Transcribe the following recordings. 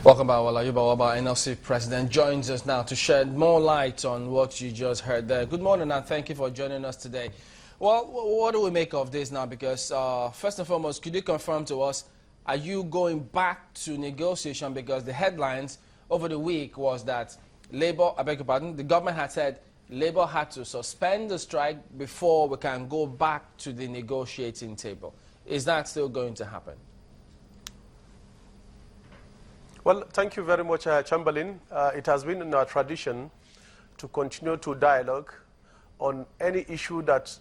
Welcome back. Well, Ayuba Wabba, NLC President, joins us now to shed more light on what you just heard there. Good morning and thank you for joining us today. Well, what do we make of this now? Because first and foremost, could you confirm to us, are you going back to negotiation? Because the headlines over the week was that Labour, I beg your pardon, the government had said Labour had to suspend the strike before we can go back to the negotiating table. Is that still going to happen? Well, thank you very much, Chamberlain. It has been in our tradition to continue to dialogue on any issue that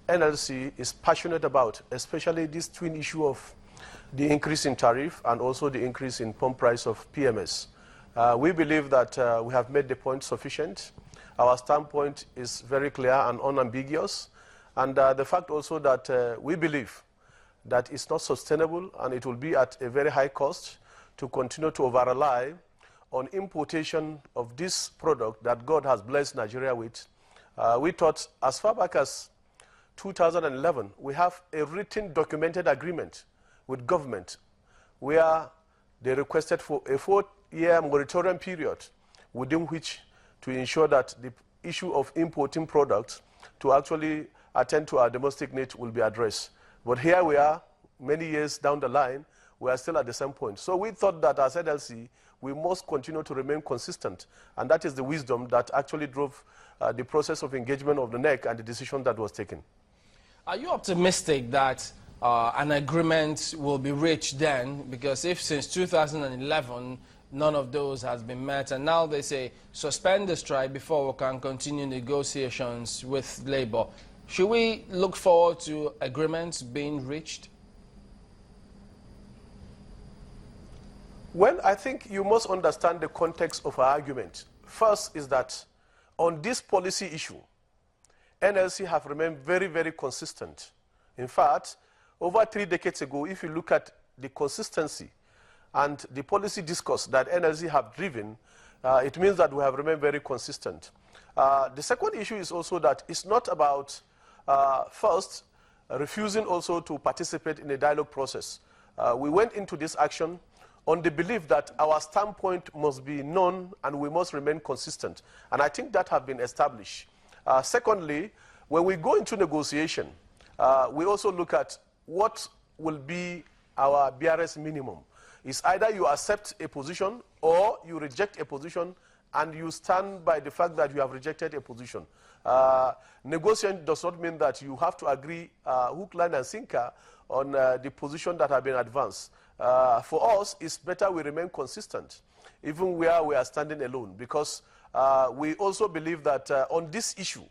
NLC is passionate about, especially this twin issue of the increase in tariff and also the increase in pump price of PMS. We believe that we have made the point sufficient. Our standpoint is very clear and unambiguous. And the fact also that we believe that it's not sustainable and it will be at a very high cost to continue to over-rely on importation of this product that God has blessed Nigeria with. We thought as far back as 2011, we have a written documented agreement with government where they requested for a 4-year moratorium period within which to ensure that the issue of importing products to actually attend to our domestic needs will be addressed. But here we are, many years down the line, we are still at the same point. So we thought that as NLC, we must continue to remain consistent. And that is the wisdom that actually drove the process of engagement of the NEC and the decision that was taken. Are you optimistic that an agreement will be reached then? Because if since 2011, none of those has been met, and now they say suspend the strike before we can continue negotiations with Labour, should we look forward to agreements being reached? Well, I think you must understand the context of our argument. First is that on this policy issue, NLC have remained very, very consistent. In fact, over 3 decades ago, if you look at the consistency and the policy discourse that NLC have driven, it means that we have remained very consistent. The second issue is also that it's not about, first, refusing also to participate in the dialogue process. We went into this action on the belief that our standpoint must be known and we must remain consistent. And I think that has been established. Secondly, when we go into negotiation, we also look at what will be our BRS minimum. It's either you accept a position or you reject a position and you stand by the fact that you have rejected a position. Negotiation does not mean that you have to agree hook, line, and sinker on the position that have been advanced. For us, it's better we remain consistent, even where we are standing alone, because we also believe that on this issue,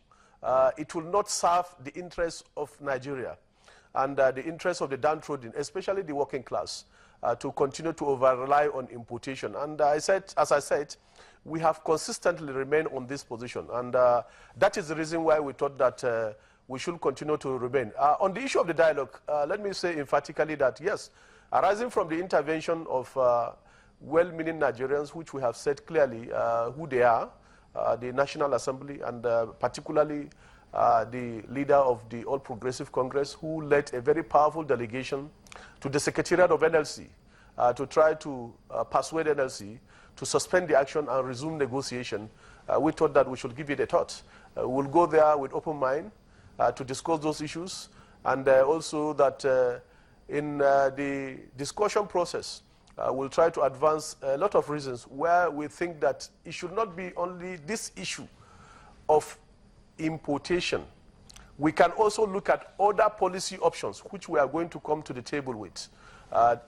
it will not serve the interests of Nigeria and the interests of the downtrodden, especially the working class, to continue to over-rely on importation. And as I said, we have consistently remained on this position. And that is the reason why we thought that we should continue to remain. On the issue of the dialogue, let me say emphatically that, yes, arising from the intervention of well-meaning Nigerians, which we have said clearly who they are, the National Assembly, and particularly the leader of the All Progressive Congress, who led a very powerful delegation to the Secretariat of NLC to try to persuade NLC to suspend the action and resume negotiation. We thought that we should give it a thought. We'll go there with open mind to discuss those issues, and also that in the discussion process, we'll try to advance a lot of reasons where we think that it should not be only this issue of importation. We can also look at other policy options, which we are going to come to the table with.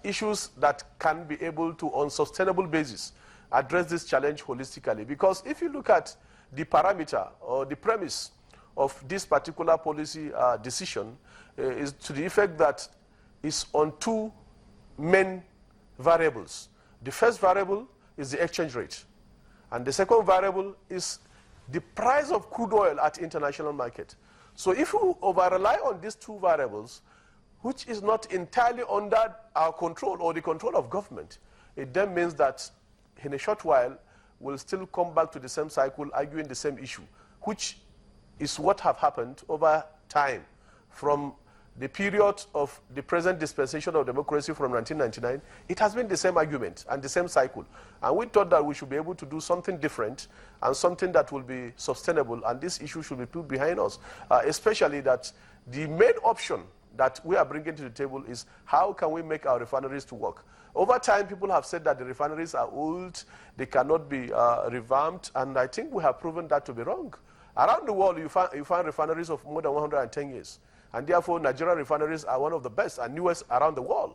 Issues that can be able to, on sustainable basis, address this challenge holistically. Because if you look at the parameter or the premise of this particular policy decision, is to the effect that it's on 2 main variables. The first variable is the exchange rate. And the second variable is the price of crude oil at international market. So if we over-rely on these 2 variables, which is not entirely under our control or the control of government, it then means that in a short while, we'll still come back to the same cycle, arguing the same issue, which is what have happened over time, from the period of the present dispensation of democracy from 1999, it has been the same argument and the same cycle. And we thought that we should be able to do something different and something that will be sustainable, and this issue should be put behind us, especially that the main option that we are bringing to the table is how can we make our refineries to work. Over time, people have said that the refineries are old, they cannot be revamped, and I think we have proven that to be wrong. Around the world, you find refineries of more than 110 years. And therefore, Nigerian refineries are one of the best and newest around the world.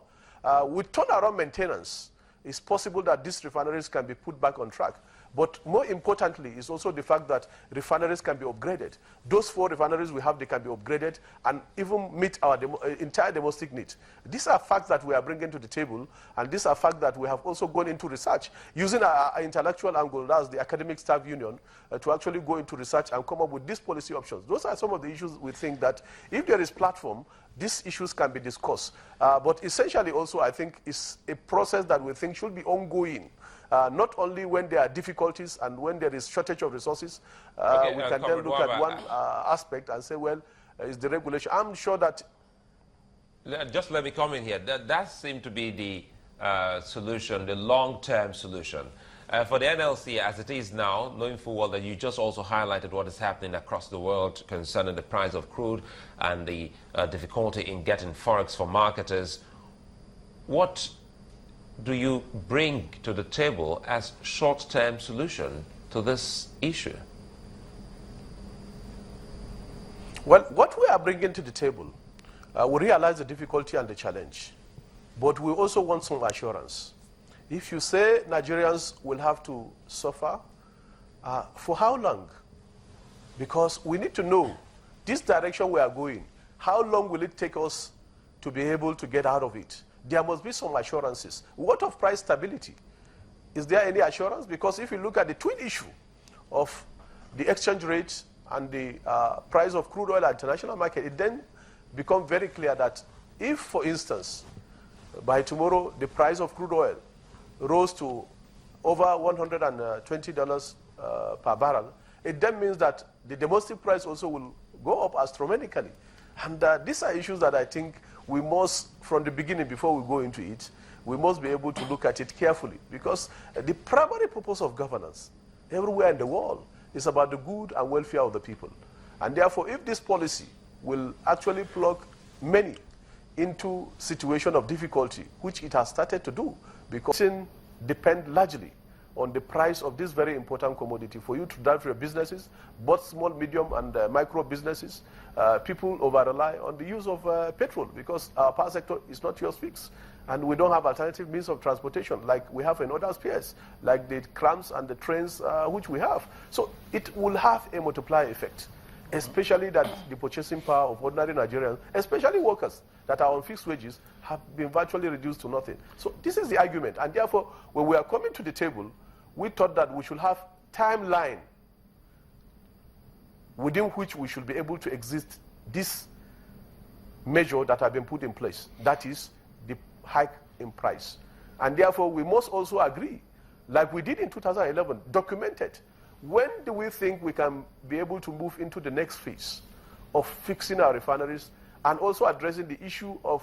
With turnaround maintenance, it's possible that these refineries can be put back on track. But more importantly is also the fact that refineries can be upgraded. Those 4 refineries we have, they can be upgraded and even meet our entire domestic needs. These are facts that we are bringing to the table, and these are facts that we have also gone into research using our intellectual angle, that's the academic staff union, to actually go into research and come up with these policy options. Those are some of the issues we think that if there is platform, these issues can be discussed. But essentially also, I think, it's a process that we think should be ongoing. Not only when there are difficulties and when there is shortage of resources, we can then look at one aspect and say, well, is the regulation. I'm sure that... Just let me come in here. That seemed to be the solution, the long-term solution. For the NLC, as it is now, knowing full well that you just also highlighted what is happening across the world concerning the price of crude and the difficulty in getting forex for marketers, what do you bring to the table as short-term solution to this issue? Well, what we are bringing to the table, we realize the difficulty and the challenge, but we also want some assurance. If you say Nigerians will have to suffer, for how long? Because we need to know this direction we are going, how long will it take us to be able to get out of it? There must be some assurances. What of price stability? Is there any assurance? Because if you look at the twin issue of the exchange rate and the price of crude oil at the international market, it then becomes very clear that if, for instance, by tomorrow the price of crude oil rose to over $120 per barrel, it then means that the domestic price also will go up astronomically. And these are issues that I think we must, from the beginning, before we go into it, we must be able to look at it carefully. Because the primary purpose of governance everywhere in the world is about the good and welfare of the people. And therefore, if this policy will actually plug many into situation of difficulty, which it has started to do, because it depends largely on the price of this very important commodity for you to drive your businesses, both small, medium, and micro businesses. People over-rely on the use of petrol because our power sector is not yours fixed. And we don't have alternative means of transportation like we have in other spheres, like the trams and the trains which we have. So it will have a multiplier effect, especially that the purchasing power of ordinary Nigerians, especially workers that are on fixed wages, have been virtually reduced to nothing. So this is the argument. And therefore, when we are coming to the table, we thought that we should have timeline within which we should be able to exist this measure that have been put in place. That is the hike in price. And therefore, we must also agree, like we did in 2011, documented, when do we think we can be able to move into the next phase of fixing our refineries and also addressing the issue of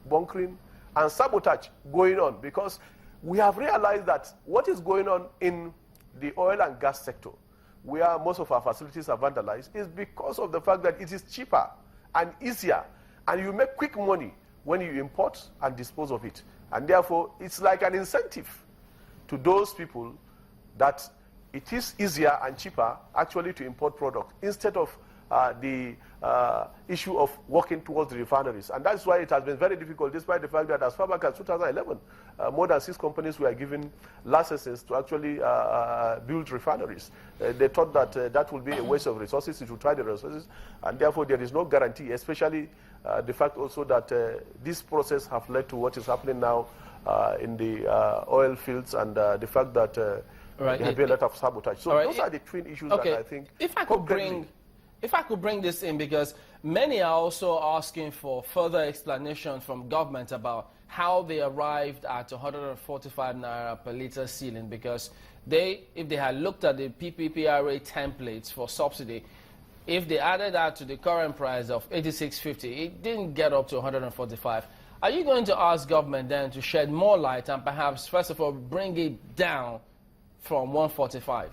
bunkering and sabotage going on? Because we have realized that what is going on in the oil and gas sector, where most of our facilities are vandalized, is because of the fact that it is cheaper and easier, and you make quick money when you import and dispose of it. And therefore, it's like an incentive to those people that it is easier and cheaper actually to import product instead of the issue of working towards the refineries. And that's why it has been very difficult, despite the fact that as far back as 2011, more than 6 companies were given licenses to actually build refineries. They thought that that would be a waste of resources to try the resources, and therefore there is no guarantee, especially the fact also that this process have led to what is happening now in the oil fields, and the fact that there have been a lot of sabotage. So those are the twin issues that I think... If I could bring this in, because many are also asking for further explanation from government about how they arrived at 145 naira per litre ceiling, because if they had looked at the PPPRA templates for subsidy, if they added that to the current price of 86.50, it didn't get up to 145. Are you going to ask government then to shed more light and perhaps, first of all, bring it down from 145?